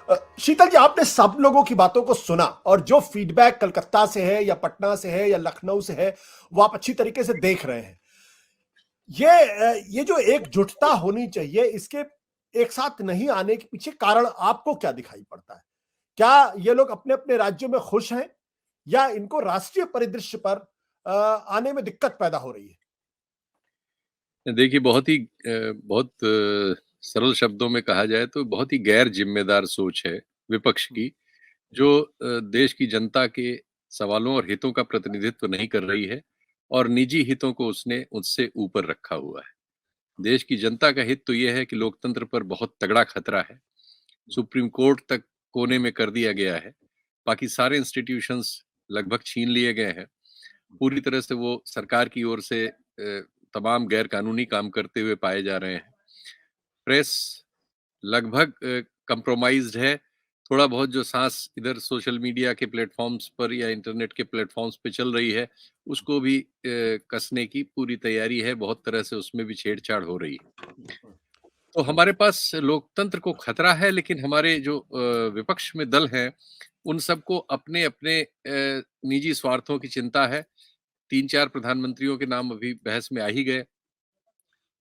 शीतल जी, आपने सब लोगों की बातों को सुना और जो फीडबैक कलकत्ता से है या पटना से है या लखनऊ से है वो आप अच्छी तरीके से देख रहे हैं। ये जो एकजुटता होनी चाहिए, इसके एक साथ नहीं आने के पीछे कारण आपको क्या दिखाई पड़ता है? क्या ये लोग अपने अपने राज्यों में खुश हैं या इनको राष्ट्रीय परिदृश्य पर आने में दिक्कत पैदा हो रही है? देखिए, बहुत सरल शब्दों में कहा जाए तो बहुत ही गैर जिम्मेदार सोच है विपक्ष की, जो देश की जनता के सवालों और हितों का प्रतिनिधित्व नहीं कर रही है और निजी हितों को उसने उससे ऊपर रखा हुआ है। देश की जनता का हित तो यह है कि लोकतंत्र पर बहुत तगड़ा खतरा है। सुप्रीम कोर्ट तक कोने में कर दिया गया है। बाकी सारे इंस्टीट्यूशंस लगभग छीन लिए गए हैं। पूरी तरह से वो सरकार की ओर से तमाम गैर कानूनी काम करते हुए पाए जा रहे हैं। प्रेस लगभग कंप्रोमाइज्ड है। थोड़ा बहुत जो सांस इधर सोशल मीडिया के प्लेटफॉर्म्स पर या इंटरनेट के प्लेटफॉर्म्स पे चल रही है, उसको भी कसने की पूरी तैयारी है। बहुत तरह से उसमें भी छेड़छाड़ हो रही है। तो हमारे पास लोकतंत्र को खतरा है, लेकिन हमारे जो विपक्ष में दल हैं, उन सबको अपने-अपने निजी स्वार्थों की चिंता है। 3-4 प्रधानमंत्रियों के नाम अभी बहस में आ ही गए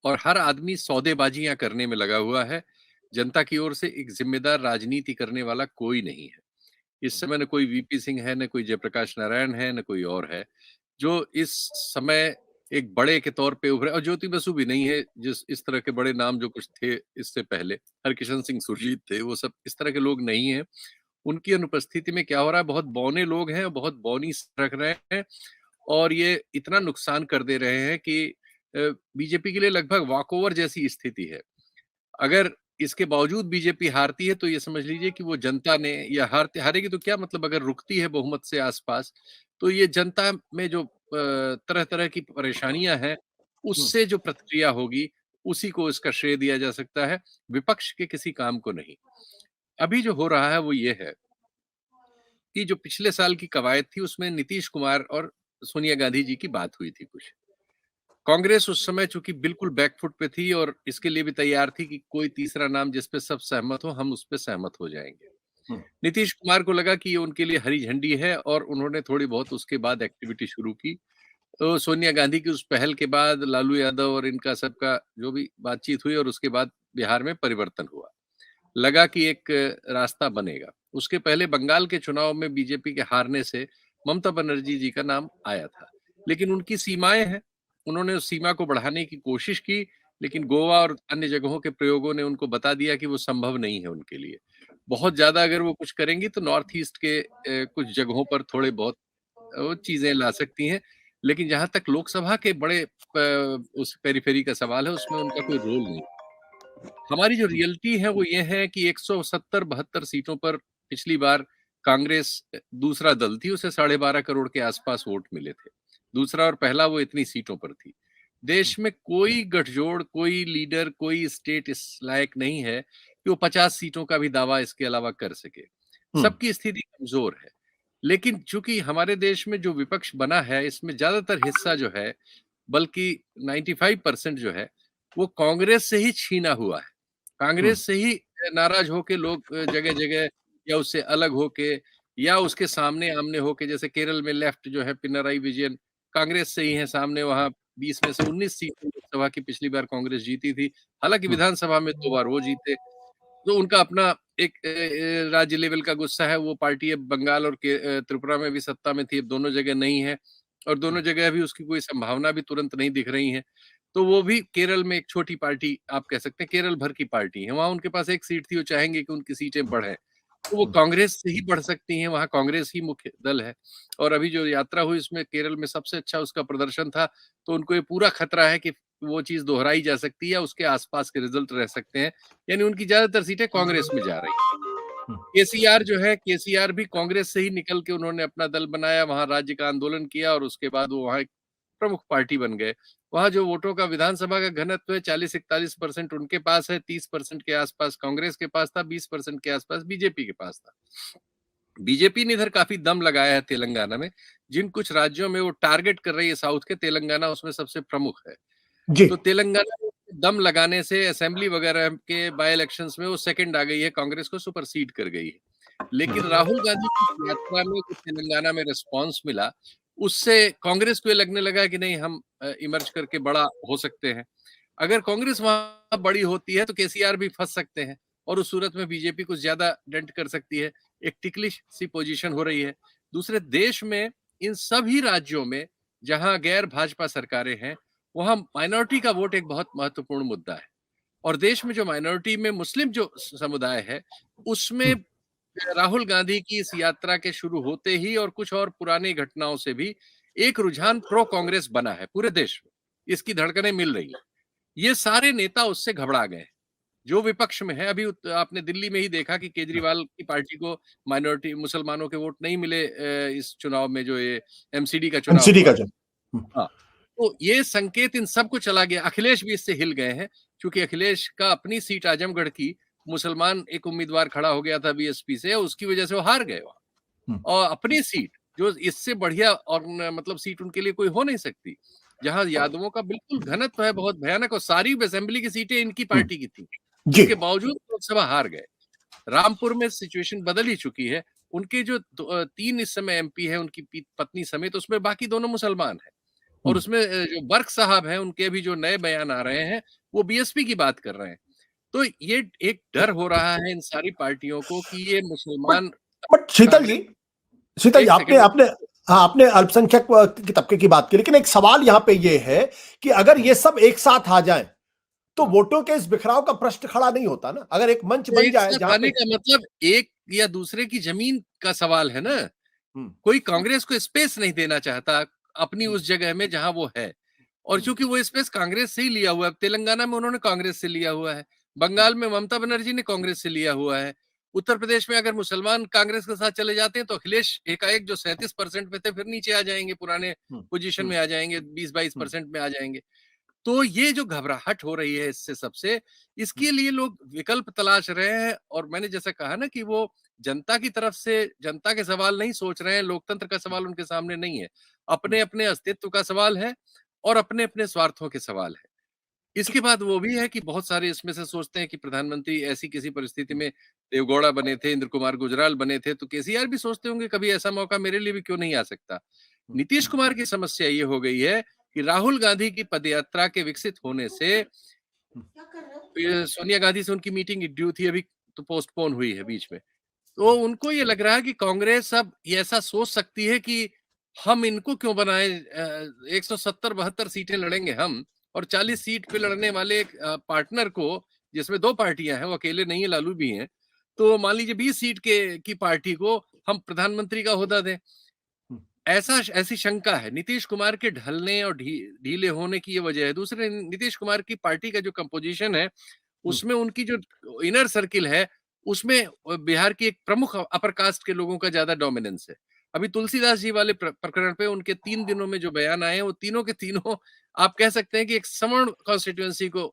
और हर आदमी सौदेबाजियां करने में लगा हुआ है। जनता की ओर से एक जिम्मेदार राजनीति करने वाला कोई नहीं है। इस समय न कोई वीपी सिंह है, न कोई जयप्रकाश नारायण है, न कोई और है, जो इस समय एक बड़े के तौर पे उभरे। और ज्योति बसु भी नहीं है, जिस इस तरह के बड़े नाम जो कुछ थे इससे पहले, हरकिशन सिंह सुरजीत थे, वो सब इस तरह के लोग नहीं हैं। उनकी अनुपस्थिति में क्या हो रहा है, बहुत बौने लोग हैं और बहुत बौनी रख रहे हैं और ये इतना नुकसान कर दे रहे हैं कि बीजेपी के लिए लगभग वॉकओवर जैसी स्थिति है। अगर इसके बावजूद बीजेपी हारती है तो ये समझ लीजिए कि वो जनता ने, या हारेगी तो क्या मतलब, अगर रुकती है बहुमत से आसपास, तो ये जनता में जो तरह तरह की परेशानियां हैं, उससे जो प्रतिक्रिया होगी, उसी को इसका श्रेय दिया जा सकता है, विपक्ष के किसी काम को नहीं। अभी जो हो रहा है वो ये है कि जो पिछले साल की कवायद थी उसमें नीतीश कुमार और सोनिया गांधी जी की बात हुई थी कुछ। कांग्रेस उस समय चूंकि बिल्कुल बैकफुट पे थी और इसके लिए भी तैयार थी कि कोई तीसरा नाम जिस पे सब सहमत हो, हम उस पे सहमत हो जाएंगे। नीतीश कुमार को लगा कि ये उनके लिए हरी झंडी है और उन्होंने थोड़ी बहुत उसके बाद एक्टिविटी शुरू की। तो सोनिया गांधी की उस पहल के बाद लालू यादव और इनका सबका जो भी बातचीत हुई और उसके बाद बिहार में परिवर्तन हुआ। लगा कि एक रास्ता बनेगा। उसके पहले बंगाल के चुनाव में बीजेपी के हारने से ममता बनर्जी जी का नाम आया था, लेकिन उनकी सीमाएं हैं। उन्होंने उस सीमा को बढ़ाने की कोशिश की, लेकिन गोवा और अन्य जगहों के प्रयोगों ने उनको बता दिया कि वो संभव नहीं है उनके लिए। बहुत ज्यादा अगर वो कुछ करेंगी तो नॉर्थ ईस्ट के कुछ जगहों पर थोड़े बहुत वो चीजें ला सकती हैं, लेकिन जहां तक लोकसभा के बड़े उस पेरिफेरी का सवाल है, उसमें उनका कोई रोल नहीं। हमारी जो रियलिटी है वो ये है कि 170-72 सीटों पर पिछली बार कांग्रेस दूसरा दल थी, उसे 12.5 करोड़ के आसपास वोट मिले थे। दूसरा और पहला वो इतनी सीटों पर थी। देश में कोई गठजोड़, कोई लीडर, कोई स्टेट इस लायक नहीं है कि वो 50 सीटों का भी दावा इसके अलावा कर सके। सबकी स्थिति कमजोर है। लेकिन चूंकि हमारे देश में जो विपक्ष बना है, इसमें ज्यादातर हिस्सा जो है, बल्कि 95% जो है, वो कांग्रेस से ही छीना हुआ है। कांग्रेस से ही नाराज होके लोग जगह-जगह या उससे अलग होके या उसके सामने आमने होके, जैसे केरल में लेफ्ट जो है पिनराई विजयन कांग्रेस से ही है सामने, वहां 20 में से 19 सीटें लोकसभा की पिछली बार कांग्रेस जीती थी। हालांकि विधानसभा में 2 बार वो जीते। तो उनका अपना एक राज्य लेवल का गुस्सा है। वो पार्टी अब बंगाल और त्रिपुरा में भी सत्ता में थी, अब दोनों जगह नहीं है और दोनों जगह भी उसकी कोई संभावना भी तुरंत नहीं दिख रही है। तो वो भी केरल में एक छोटी पार्टी आप कह सकते हैं, केरल भर की पार्टी है। वहां उनके पास एक सीट थी, वो चाहेंगे कि उनकी सीटें बढ़े, तो वो कांग्रेस से ही बढ़ सकती हैं। वहां कांग्रेस ही मुख्य दल है और अभी जो यात्रा हुई उसमें केरल में सबसे अच्छा उसका प्रदर्शन था। तो उनको ये पूरा खतरा है कि वो चीज दोहराई जा सकती है या उसके आसपास के रिजल्ट रह सकते हैं। यानी उनकी ज्यादातर सीटें कांग्रेस में जा रही है। केसीआर जो है, केसीआर भी कांग्रेस से ही निकल के उन्होंने अपना दल बनाया, वहां राज्य का आंदोलन किया और उसके बाद वो वहां एक प्रमुख पार्टी बन गए। वहां जो वोटों का विधानसभा का घनत्व है, 40-41% उनके पास है, 30% के आसपास कांग्रेस के पास था, 20% के आसपास बीजेपी के पास था। बीजेपी ने इधर काफी दम लगाया है तेलंगाना में। जिन कुछ राज्यों में वो टारगेट कर रही है साउथ के, तेलंगाना उसमें सबसे प्रमुख है। जी। तो तेलंगाना में दम लगाने से असेंबली वगैरह के बाय इलेक्शंस में वो सेकंड आ गई है, कांग्रेस को सुपरसीड कर गई है। लेकिन राहुल गांधी की यात्रा में जो तेलंगाना में रिस्पांस मिला, उससे कांग्रेस को ये लगने लगा कि नहीं, हम इमर्ज करके बड़ा हो सकते हैं। अगर कांग्रेस वहां बड़ी होती है तो केसीआर भी फंस सकते हैं और उस सूरत में बीजेपी कुछ ज्यादा डेंट कर सकती है। एक टिकलिश सी पोजीशन हो रही है। दूसरे, देश में इन सभी राज्यों में जहां गैर भाजपा सरकारें हैं, वहां माइनॉरिटी का वोट एक बहुत महत्वपूर्ण मुद्दा है। और देश में जो माइनॉरिटी में मुस्लिम जो समुदाय है, उसमें राहुल गांधी की इस यात्रा के शुरू होते ही और कुछ और पुरानी घटनाओं से भी एक रुझान प्रो कांग्रेस बना है पूरे देश में। इसकी धड़कनें मिल रही हैं। ये सारे नेता उससे घबरा गए जो विपक्ष में है। अभी आपने दिल्ली में ही देखा कि केजरीवाल की पार्टी को माइनॉरिटी मुसलमानों के वोट नहीं मिले इस चुनाव में, जो ये एमसीडी का चुनाव एमसीडी हुआ। का जो हाँ, तो ये संकेत इन सबको चला गया। अखिलेश भी इससे हिल गए हैं, क्योंकि अखिलेश का अपनी सीट आजमगढ़ की मुसलमान एक उम्मीदवार खड़ा हो गया था बीएसपी से, उसकी वजह से वो हार गए वहां। और अपनी सीट जो इससे बढ़िया और मतलब सीट उनके लिए कोई हो नहीं सकती, जहां यादवों का बिल्कुल घनत्व है बहुत भयानक, और सारी असेंबली की सीटें इनकी पार्टी की थी, उसके बावजूद लोकसभा हार गए। रामपुर में सिचुएशन बदल ही चुकी है। उनके जो 3 इस समय एमपी है, उनकी पत्नी समेत, उसमें बाकी दोनों मुसलमान हैं। और उसमें जो बर्क साहब हैं, उनके भी जो नए बयान आ रहे हैं, वो बीएसपी की बात कर रहे हैं। तो ये एक डर हो रहा है इन सारी पार्टियों को कि ये मुसलमान। बट शीतल जी, आपने आपने हाँ, आपने अल्पसंख्यक के तबके की बात की, लेकिन एक सवाल यहाँ पे ये है कि अगर ये सब एक साथ आ जाएं तो वोटों के इस बिखराव का प्रश्न खड़ा नहीं होता ना। अगर एक मंच बन जाए जहां पे का मतलब एक या दूसरे की जमीन का सवाल है ना। कोई कांग्रेस को स्पेस नहीं देना चाहता अपनी उस जगह में जहां वो है, और क्योंकि वो स्पेस कांग्रेस से ही लिया हुआ है। तेलंगाना में उन्होंने कांग्रेस से लिया हुआ है, बंगाल में ममता बनर्जी ने कांग्रेस से लिया हुआ है, उत्तर प्रदेश में अगर मुसलमान कांग्रेस के साथ चले जाते हैं तो अखिलेश एकाएक जो 37% पे थे फिर नीचे आ जाएंगे, पुराने पोजीशन में आ जाएंगे, 20-22% में आ जाएंगे। तो ये जो घबराहट हो रही है इससे सबसे, इसके लिए लोग विकल्प तलाश रहे हैं। और मैंने जैसा कहा ना कि वो जनता की तरफ से जनता के सवाल नहीं सोच रहे हैं, लोकतंत्र का सवाल उनके सामने नहीं है, अपने अपने अस्तित्व का सवाल है और अपने अपने स्वार्थों के सवाल है। इसके बाद वो भी है कि बहुत सारे इसमें से सोचते हैं कि प्रधानमंत्री ऐसी किसी परिस्थिति में देवगौड़ा बने थे, इंद्र कुमार गुजराल बने थे, तो केसीआर भी सोचते होंगे कभी ऐसा मौका मेरे लिए भी क्यों नहीं आ सकता। नीतीश कुमार की समस्या ये हो गई है कि राहुल गांधी की पदयात्रा के विकसित होने से सोनिया गांधी से उनकी मीटिंग ड्यू थी, अभी तो पोस्टपोन हुई है बीच में। तो उनको ये लग रहा है कि कांग्रेस अब ये ऐसा सोच सकती है कि हम इनको क्यों बनाए, 170-72 सीटें लड़ेंगे हम, और 40 सीट पे लड़ने वाले एक पार्टनर को, जिसमें 2 पार्टियां हैं, वो अकेले नहीं है, लालू भी हैं, तो मान लीजिए 20 सीट की पार्टी को हम प्रधानमंत्री का ओहदा दें। ऐसी शंका है। नीतीश कुमार के ढलने और ढीले होने की ये वजह है। दूसरे, नीतीश कुमार की पार्टी का जो कंपोजिशन है, उसमें उनकी जो इनर सर्किल है, उसमें बिहार की एक प्रमुख अपर कास्ट के लोगों का ज्यादा डोमिनेंस है। अभी तुलसीदास जी वाले प्रकरण पे उनके 3 दिनों में जो बयान आए हैं, वो तीनों के तीनों आप कह सकते हैं कि एक सवर्ण कॉन्स्टिट्यूएंसी को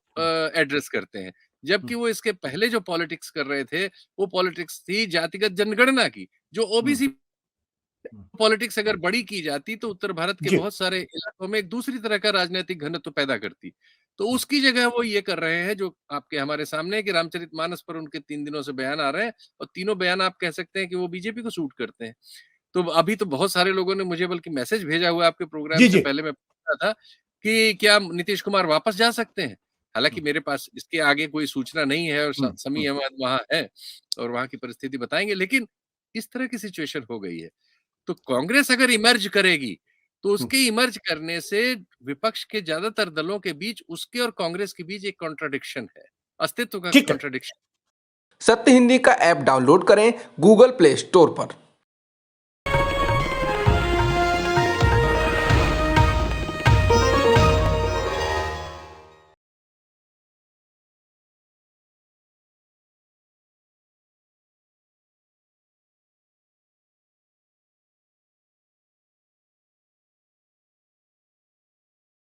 एड्रेस करते हैं, जबकि वो इसके पहले जो पॉलिटिक्स कर रहे थे, वो पॉलिटिक्स थी जातिगत जनगणना की, जो ओबीसी पॉलिटिक्स अगर बड़ी की जाती तो उत्तर भारत के बहुत सारे इलाकों में एक दूसरी तरह का राजनीतिक घनत्व पैदा करती। तो उसकी जगह वो ये कर रहे हैं जो आपके हमारे सामने है कि रामचरितमानस पर उनके 3 दिनों से बयान आ रहे हैं, और तीनों बयान आप कह सकते हैं कि वो बीजेपी को सूट करते हैं। तो अभी तो बहुत सारे लोगों ने मुझे बल्कि मैसेज भेजा हुआ आपके प्रोग्राम से पहले, मैं पूछ रहा था कि क्या नीतीश कुमार वापस जा सकते हैं। हालांकि मेरे पास इसके आगे कोई सूचना नहीं है, और समी अहमद वहां है और वहां की परिस्थिति बताएंगे, लेकिन इस तरह की सिचुएशन हो गई है। तो कांग्रेस अगर इमर्ज करेगी तो उसके इमर्ज करने से विपक्ष के ज्यादातर दलों के बीच, उसके और कांग्रेस के बीच एक कॉन्ट्राडिक्शन है, अस्तित्व का कॉन्ट्राडिक्शन। सत्य हिंदी का ऐप डाउनलोड करें गूगल प्ले स्टोर पर।